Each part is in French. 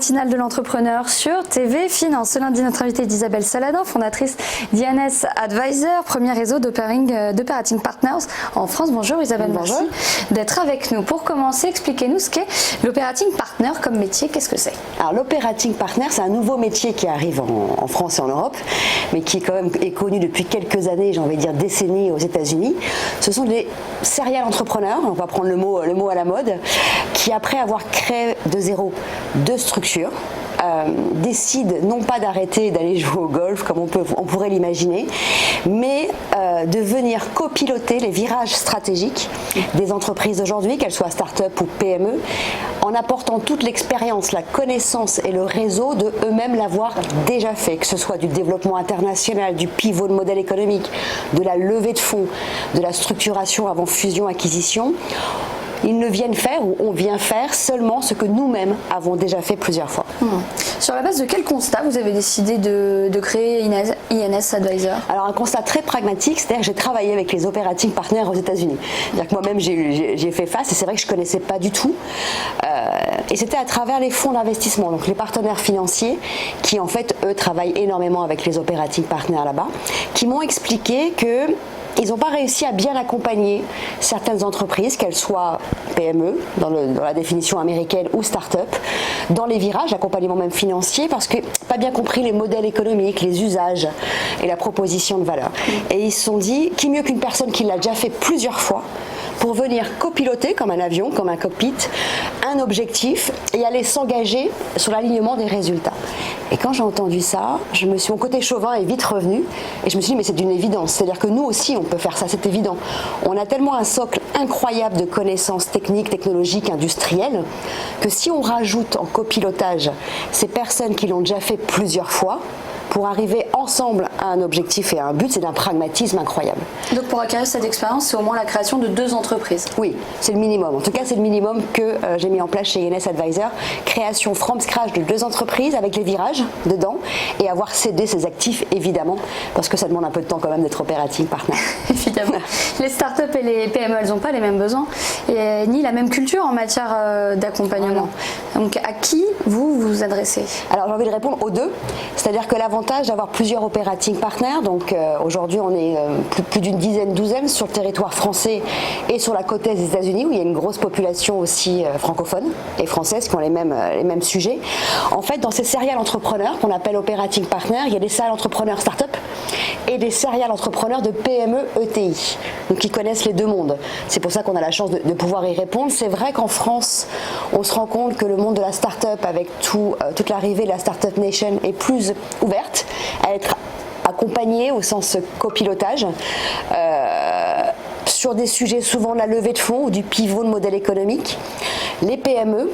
matinale de l'entrepreneur sur TV Finance. Ce lundi, notre invitée est Isabelle Saladin, fondatrice d'INS Advisor, premier réseau d'operating partners en France. Bonjour Isabelle, Bonjour. merci d'être avec nous. Pour commencer, expliquez-nous ce qu'est l'operating partner comme métier, qu'est-ce que c'est? Alors l'operating partner, c'est un nouveau métier qui arrive en France et en Europe, mais qui est connu depuis quelques années, j'ai envie de dire décennies aux États-Unis. Ce sont des serial entrepreneurs, on va prendre le mot à la mode, qui après avoir créé de zéro deux structures, décident non pas d'arrêter d'aller jouer au golf comme on pourrait l'imaginer, mais de venir copiloter les virages stratégiques des entreprises d'aujourd'hui, qu'elles soient start-up ou PME, en apportant toute l'expérience, la connaissance et le réseau de eux-mêmes l'avoir déjà fait, que ce soit du développement international, du pivot de modèle économique, de la levée de fonds, de la structuration avant fusion-acquisition. Ils ne viennent faire ou on vient faire seulement ce que nous-mêmes avons déjà fait plusieurs fois. Sur la base de quel constat vous avez décidé de créer INS Advisor? Alors un constat très pragmatique, c'est-à-dire que j'ai travaillé avec les operating partners aux États-Unis. C'est-à-dire que moi-même j'ai fait face et c'est vrai que je ne connaissais pas du tout. Et c'était à travers les fonds d'investissement, donc les partenaires financiers qui en fait eux travaillent énormément avec les operating partners là-bas, qui m'ont expliqué que ils n'ont pas réussi à bien accompagner certaines entreprises, qu'elles soient PME, dans la définition américaine, ou start-up, dans les virages, l'accompagnement même financier, parce que pas bien compris les modèles économiques, les usages et la proposition de valeur. Et ils se sont dit, qui mieux qu'une personne qui l'a déjà fait plusieurs fois, pour venir copiloter, comme un avion, comme un cockpit, un objectif et aller s'engager sur l'alignement des résultats. Et quand j'ai entendu ça, mon côté chauvin est vite revenu et je me suis dit mais c'est d'une évidence, c'est-à-dire que nous aussi on peut faire ça, c'est évident. On a tellement un socle incroyable de connaissances techniques, technologiques, industrielles, que si on rajoute en copilotage ces personnes qui l'ont déjà fait plusieurs fois, pour arriver ensemble à un objectif et à un but, c'est d'un pragmatisme incroyable. Donc pour acquérir cette expérience, c'est au moins la création de 2 entreprises? Oui, c'est le minimum. En tout cas, c'est le minimum que j'ai mis en place chez INS Advisor. Création from scratch de 2 entreprises avec les virages dedans et avoir cédé ses actifs, évidemment, parce que ça demande un peu de temps quand même d'être operating partner. Évidemment. Les startups et les PME, elles n'ont pas les mêmes besoins et ni la même culture en matière d'accompagnement. Donc à qui vous adressez? Alors j'ai envie de répondre aux deux. C'est-à-dire que l'avantage d'avoir plusieurs operating partners, donc aujourd'hui on est plus d'une douzaine sur le territoire français et sur la côte est des États-Unis où il y a une grosse population aussi francophone et française qui ont les mêmes sujets. En fait, dans ces serial entrepreneurs qu'on appelle operating partners, il y a des serial entrepreneurs start-up et des serial entrepreneurs de PME ETI, donc qui connaissent les deux mondes. C'est pour ça qu'on a la chance de pouvoir y répondre. C'est vrai qu'en France, on se rend compte que le monde de la start-up, avec toute l'arrivée de la Startup Nation, est plus ouverte à être accompagnée au sens copilotage sur des sujets souvent de la levée de fonds ou du pivot de modèle économique. Les PME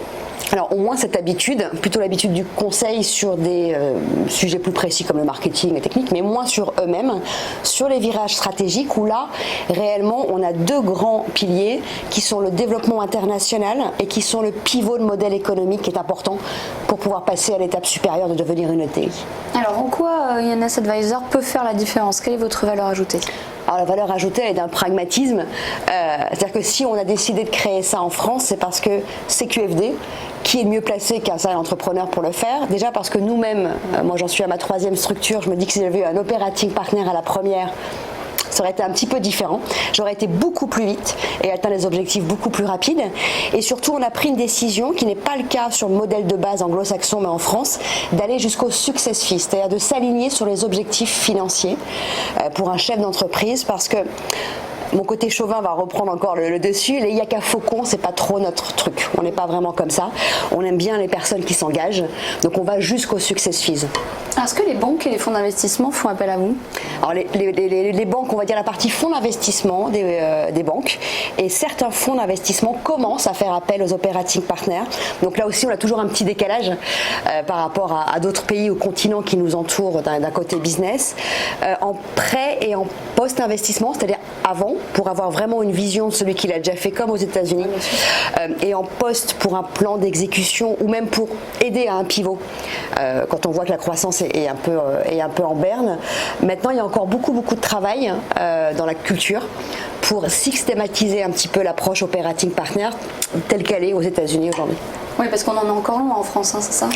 alors au moins cette habitude, plutôt l'habitude du conseil sur des sujets plus précis comme le marketing, les techniques, mais moins sur eux-mêmes, sur les virages stratégiques où là, réellement, on a 2 grands piliers qui sont le développement international et qui sont le pivot de modèle économique qui est important pour pouvoir passer à l'étape supérieure de devenir une ETI. Alors en quoi INS Advisor peut faire la différence? Quelle est votre valeur ajoutée? Alors la valeur ajoutée elle est d'un pragmatisme, c'est-à-dire que si on a décidé de créer ça en France, c'est parce que CQFD, qui est mieux placé qu'un serial entrepreneur pour le faire? Déjà parce que nous-mêmes, moi j'en suis à ma 3e structure, je me dis que si j'avais eu un operating partner à la première, ça aurait été un petit peu différent. J'aurais été beaucoup plus vite et atteint les objectifs beaucoup plus rapides. Et surtout, on a pris une décision qui n'est pas le cas sur le modèle de base anglo-saxon, mais en France, d'aller jusqu'au success fee, c'est-à-dire de s'aligner sur les objectifs financiers pour un chef d'entreprise, parce que mon côté chauvin va reprendre encore le dessus. Les yaka faucons, c'est pas trop notre truc. On n'est pas vraiment comme ça. On aime bien les personnes qui s'engagent. Donc on va jusqu'au success fees. Est-ce que les banques et les fonds d'investissement font appel à vous? Alors les banques, on va dire la partie fonds d'investissement des banques. Et certains fonds d'investissement commencent à faire appel aux operating partners. Donc là aussi, on a toujours un petit décalage par rapport à d'autres pays ou continents qui nous entourent d'un côté business. En prêt et en post-investissement, c'est-à-dire avant, pour avoir vraiment une vision de celui qui l'a déjà fait comme aux États-Unis, et en poste pour un plan d'exécution ou même pour aider à un pivot quand on voit que la croissance est un peu en berne. Maintenant, il y a encore beaucoup de travail dans la culture pour systématiser un petit peu l'approche operating partner telle qu'elle est aux États-Unis aujourd'hui. Oui, parce qu'on en est encore loin en France, hein, c'est ça?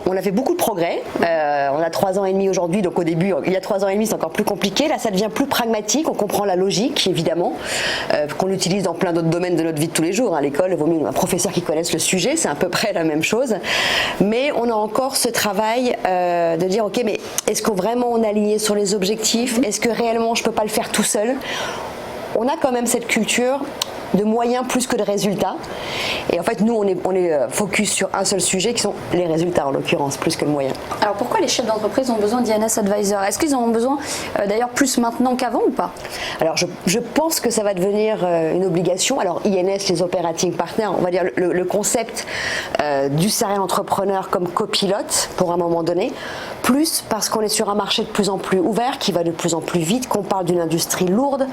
On a fait beaucoup de progrès. On a 3 ans et demi aujourd'hui, donc au début, il y a 3 ans et demi, c'est encore plus compliqué. Là, ça devient plus pragmatique. On comprend la logique, évidemment, qu'on utilise dans plein d'autres domaines de notre vie de tous les jours. À l'école, il vaut mieux un professeur qui connaisse le sujet, c'est à peu près la même chose. Mais on a encore ce travail de dire, ok, mais est-ce qu'on vraiment on est aligné sur les objectifs? Est-ce que réellement je peux pas le faire tout seul? On a quand même cette culture de moyens plus que de résultats. Et en fait, nous, on est focus sur un seul sujet qui sont les résultats, en l'occurrence, plus que le moyen. Alors pourquoi les chefs d'entreprise ont besoin d'INS Advisor? Est-ce qu'ils en ont besoin d'ailleurs plus maintenant qu'avant ou pas? Alors je pense que ça va devenir une obligation. Alors INS, les operating partners, on va dire le concept du serial entrepreneur comme copilote pour un moment donné, plus parce qu'on est sur un marché de plus en plus ouvert, qui va de plus en plus vite, qu'on parle d'une industrie lourde,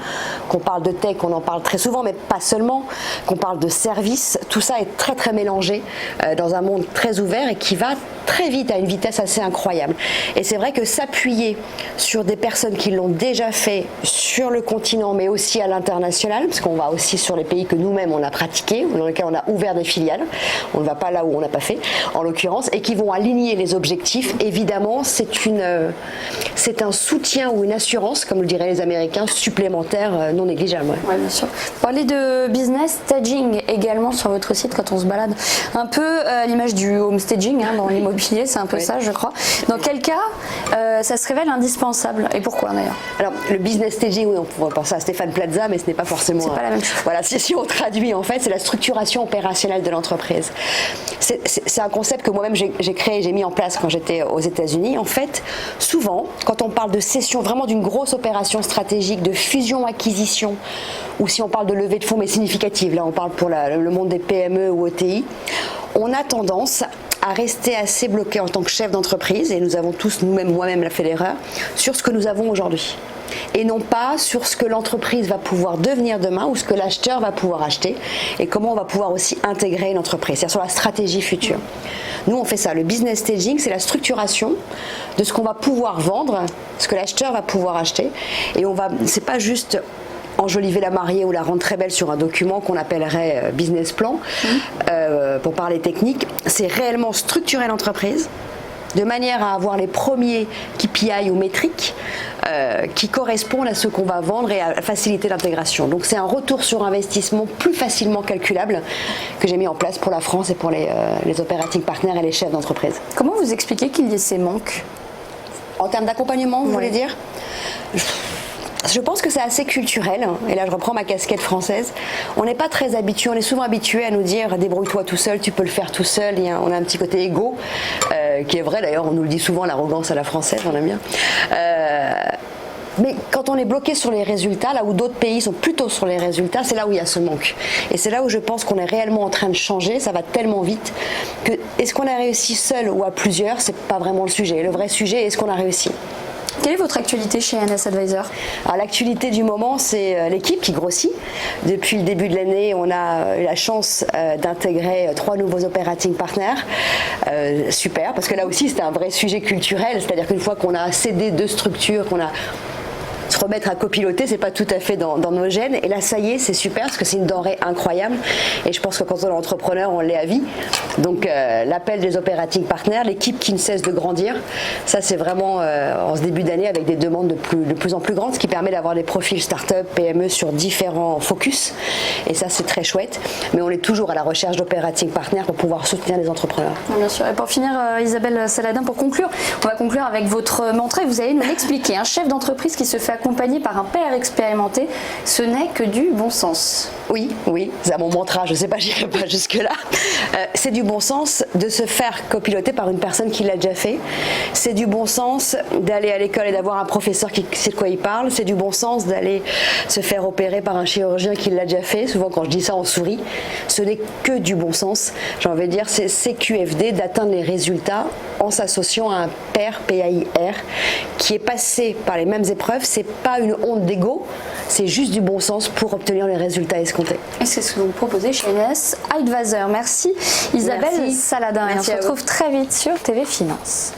qu'on parle de tech, on en parle très souvent, mais pas seulement, qu'on parle de services. Tout ça est très très mélangé dans un monde très ouvert et qui va très vite à une vitesse assez incroyable. Et c'est vrai que s'appuyer sur des personnes qui l'ont déjà fait sur le continent, mais aussi à l'international, parce qu'on va aussi sur les pays que nous-mêmes on a pratiqué, dans lesquels on a ouvert des filiales, on ne va pas là où on n'a pas fait, en l'occurrence, et qui vont aligner les objectifs. Évidemment, c'est un soutien ou une assurance, comme le diraient les Américains, supplémentaire non négligeable. Oui, bien sûr. Vous parlez de business staging également sur votre site quand on se balade, un peu à l'image du home staging dans l'immobilier, c'est un peu ça, je crois. Dans quel cas ça se révèle indispensable et pourquoi d'ailleurs? Alors le business staging, oui, on pourrait penser à Stéphane Plaza, mais ce n'est pas forcément. C'est pas la même chose. Voilà, si on traduit en fait, c'est la structuration opérationnelle de l'entreprise. C'est un concept que moi-même j'ai créé, j'ai mis en place quand j'étais aux États-Unis. En fait, souvent, quand on parle de cession, vraiment d'une grosse opération stratégique, de fusion-acquisition, ou si on parle de levée de fonds mais significative, là on parle pour le monde des PME ou ETI, on a tendance à rester assez bloqué en tant que chef d'entreprise, et nous avons tous, nous-mêmes, moi-même, fait l'erreur, sur ce que nous avons aujourd'hui. Et non pas sur ce que l'entreprise va pouvoir devenir demain ou ce que l'acheteur va pouvoir acheter et comment on va pouvoir aussi intégrer l'entreprise, c'est-à-dire sur la stratégie future. Nous, on fait ça. Le business staging, c'est la structuration de ce qu'on va pouvoir vendre, ce que l'acheteur va pouvoir acheter. Et c'est pas juste enjoliver la mariée ou la rendre très belle sur un document qu'on appellerait business plan, pour parler technique. C'est réellement structurer l'entreprise de manière à avoir les premiers KPI ou métriques qui correspondent à ce qu'on va vendre et à faciliter l'intégration. Donc c'est un retour sur investissement plus facilement calculable que j'ai mis en place pour la France et pour les operating partners et les chefs d'entreprise. Comment vous expliquez qu'il y ait ces manques? En termes d'accompagnement, vous voulez dire? Je pense que c'est assez culturel, et là je reprends ma casquette française. On n'est pas très habitué, on est souvent habitué à nous dire débrouille-toi tout seul, tu peux le faire tout seul. On a un petit côté égo, qui est vrai d'ailleurs, on nous le dit souvent, l'arrogance à la française, on aime bien. Mais quand on est bloqué sur les résultats, là où d'autres pays sont plutôt sur les résultats, c'est là où il y a ce manque. Et c'est là où je pense qu'on est réellement en train de changer, ça va tellement vite que est-ce qu'on a réussi seul ou à plusieurs, c'est pas vraiment le sujet. Le vrai sujet, est-ce qu'on a réussi? Quelle est votre actualité chez INS Advisor? Alors, l'actualité du moment, c'est l'équipe qui grossit. Depuis le début de l'année, on a eu la chance d'intégrer 3 nouveaux operating partners. Super, parce que là aussi, c'était un vrai sujet culturel. C'est-à-dire qu'une fois qu'on a cédé 2 structures, qu'on a se remettre à copiloter, c'est pas tout à fait dans nos gènes. Et là, ça y est, c'est super parce que c'est une denrée incroyable. Et je pense que quand on est entrepreneur, on l'est à vie. Donc, l'appel des operating partners, l'équipe qui ne cesse de grandir, ça, c'est vraiment en ce début d'année avec des demandes de plus en plus grandes, ce qui permet d'avoir des profils start-up, PME sur différents focus. Et ça, c'est très chouette. Mais on est toujours à la recherche d'operating partners pour pouvoir soutenir les entrepreneurs. Bien sûr. Et pour finir, Isabelle Saladin, pour conclure, on va conclure avec votre mantra. Vous allez nous l'expliquer. Un chef d'entreprise qui se fait accompagné par un père expérimenté, ce n'est que du bon sens. Oui, c'est mon mantra, je ne sais pas, j'irai pas jusque-là. C'est du bon sens de se faire copiloter par une personne qui l'a déjà fait. C'est du bon sens d'aller à l'école et d'avoir un professeur qui sait de quoi il parle. C'est du bon sens d'aller se faire opérer par un chirurgien qui l'a déjà fait. Souvent, quand je dis ça, on sourit. Ce n'est que du bon sens. J'ai envie de dire, c'est CQFD d'atteindre les résultats en s'associant à un père, PAIR, qui est passé par les mêmes épreuves. C'est pas une honte d'ego, c'est juste du bon sens pour obtenir les résultats escomptés. Et c'est ce que vous proposez chez INS Advisor. Merci Isabelle Saladin. Merci, et on se retrouve très vite sur TV Finance.